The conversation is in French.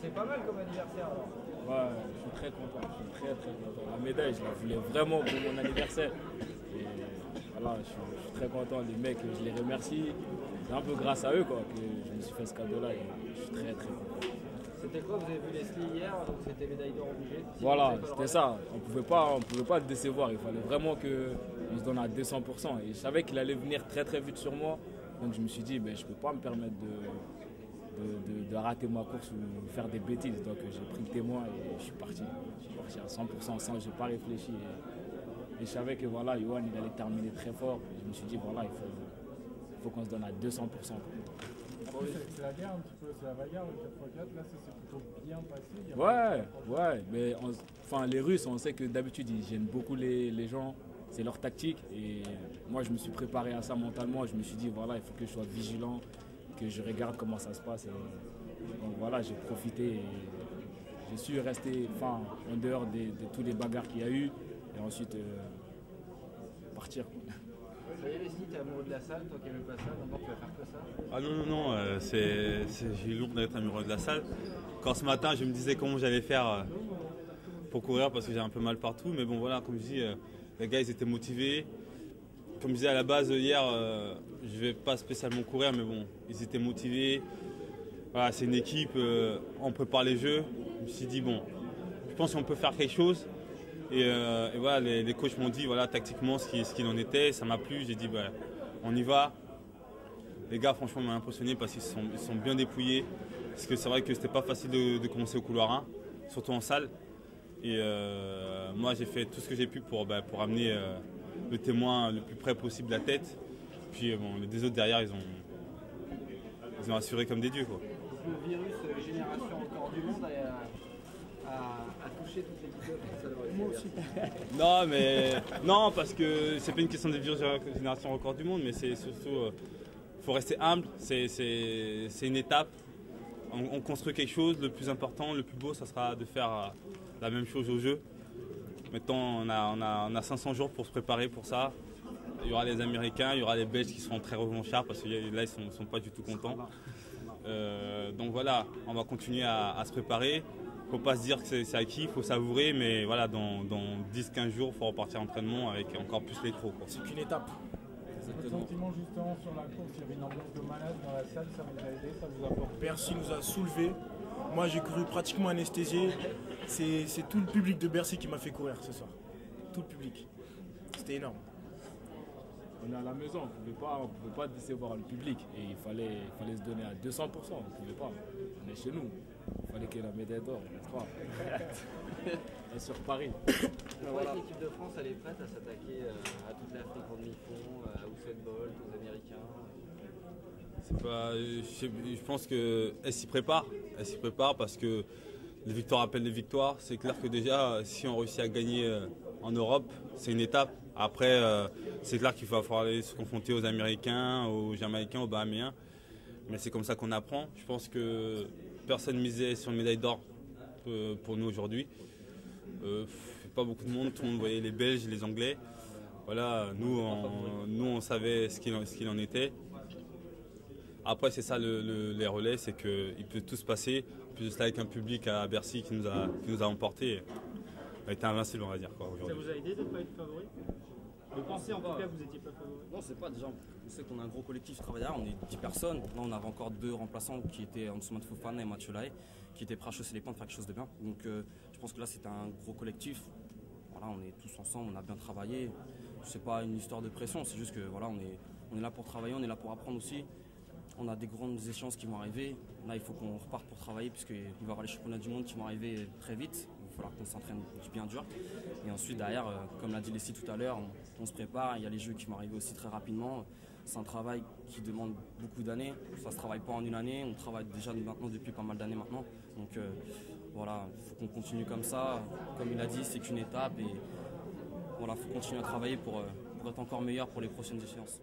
c'est pas mal comme anniversaire alors. Ouais, je suis très content, je suis très content. La médaille, je la voulais vraiment pour mon anniversaire. Et voilà, je suis très content. Les mecs, je les remercie. C'est un peu grâce à eux quoi, que je me suis fait ce cadeau-là et je suis très content. C'était quoi? Vous avez vu Leslie hier, donc c'était médaille d'or obligée. Voilà, c'était ça. On pouvait pas le décevoir. Il fallait vraiment qu'on se donne à 200%. Et je savais qu'il allait venir très vite sur moi. Donc je me suis dit, ben, je ne peux pas me permettre de rater ma course ou faire des bêtises. Donc j'ai pris le témoin et je suis parti. Je suis parti à 100% sans, je n'ai pas réfléchi. Et je savais que voilà, Yohan il allait terminer très fort. Et je me suis dit, voilà, il faut qu'on se donne à 200%. C'est la guerre un petit peu, c'est la bagarre le 4x4, là ça s'est plutôt bien passé. Ouais, mais enfin, les Russes, on sait que d'habitude ils gênent beaucoup les gens, c'est leur tactique et moi je me suis préparé à ça mentalement, je me suis dit voilà, il faut que je sois vigilant, que je regarde comment ça se passe. Et donc voilà, j'ai profité et j'ai su rester en dehors de tous les bagarres qu'il y a eu et ensuite partir. Ça y est, Leslie, t'es amoureux de la salle, toi qui n'aimais pas ça, maintenant tu vas faire que ça? Ah non, j'ai eu l'honte d'être amoureux de la salle. Quand ce matin, je me disais comment j'allais faire pour courir parce que j'ai un peu mal partout. Mais bon, voilà, comme je dis, les gars, ils étaient motivés. Comme je disais à la base hier, je vais pas spécialement courir, mais bon, ils étaient motivés. Voilà, c'est une équipe, on prépare les jeux. Je me suis dit, bon, je pense qu'on peut faire quelque chose. Et voilà, les coachs m'ont dit voilà, tactiquement ce qu'il en était, ça m'a plu, j'ai dit bah, on y va. Les gars franchement m'ont impressionné parce qu'ils sont bien dépouillés. Parce que c'est vrai que c'était pas facile de commencer au couloir 1, surtout en salle. Et moi j'ai fait tout ce que j'ai pu pour amener le témoin le plus près possible de la tête. Puis bon, les deux autres derrière ils ont assuré comme des dieux quoi. Le virus génération record du monde a touché toutes les équipes. Moi aussi. Non, mais non, parce que c'est pas une question de virus génération record du monde, mais c'est surtout, faut rester humble. C'est une étape. On construit quelque chose. Le plus important, le plus beau, ça sera de faire la même chose au jeu. Maintenant, on a 500 jours pour se préparer pour ça. Il y aura les Américains, il y aura les Belges qui seront très revanchards parce que là, ils sont pas du tout contents. Donc voilà, on va continuer à se préparer. Il ne faut pas se dire que c'est acquis, il faut savourer, mais voilà, dans 10-15 jours, il faut repartir en entraînement avec encore plus les crocs. C'est qu'une étape. Le sentiment justement sur la course, il y avait une ambiance de malade dans la salle, ça vous a aidé, ça vous a apporté? Bercy nous a soulevés. Moi j'ai couru pratiquement anesthésié. C'est tout le public de Bercy qui m'a fait courir ce soir. Tout le public. C'était énorme. On est à la maison, on ne pouvait pas décevoir le public et il fallait se donner à 200%, on ne pouvait pas. On est chez nous, il fallait qu'il y ait la médaille d'or, n'est-ce pas? Et sur Paris. Pourquoi l'équipe de France elle est prête à s'attaquer à toute l'Afrique en demi-fond, à Usain Bolt, aux Américains? Je pense qu'elle s'y prépare. Elle s'y prépare parce que les victoires appellent les victoires. C'est clair que déjà, si on réussit à gagner en Europe, c'est une étape. Après, c'est clair qu'il va falloir aller se confronter aux Américains, aux Jamaïcains, aux Bahaméens. Mais c'est comme ça qu'on apprend. Je pense que personne ne misait sur une médaille d'or pour nous aujourd'hui. Pas beaucoup de monde, tout le monde voyait les Belges, les Anglais. Voilà, nous on savait ce qu'il en était. Après, c'est ça les relais, c'est qu'il peut tout se passer. En plus de cela, avec un public à Bercy qui nous a emportés. On a été invincible, on va dire. Ça vous a aidé de ne pas être favori? Vous pensez en tout cas que vous n'étiez pas favori? Non, c'est pas déjà. On sait qu'on a un gros collectif travailleur, on est 10 personnes. Là, on avait encore 2 remplaçants qui étaient Antoine Fofana et Mathieu Lahaye, qui étaient prêts à chausser les ponts de faire quelque chose de bien. Donc, je pense que là, c'était un gros collectif. Voilà, on est tous ensemble, on a bien travaillé. C'est pas une histoire de pression, c'est juste que voilà, on est là pour travailler, on est là pour apprendre aussi. On a des grandes échéances qui vont arriver. Là, il faut qu'on reparte pour travailler puisqu'il va y avoir les championnats du monde qui vont arriver très vite. Il va falloir qu'on s'entraîne bien dur. Et ensuite, derrière, comme l'a dit Leslie tout à l'heure, on se prépare. Il y a les jeux qui vont arriver aussi très rapidement. C'est un travail qui demande beaucoup d'années. Ça ne se travaille pas en une année. On travaille déjà maintenant depuis pas mal d'années maintenant. Donc voilà, il faut qu'on continue comme ça. Comme il a dit, c'est qu'une étape. Et voilà, il faut continuer à travailler pour être encore meilleur pour les prochaines échéances.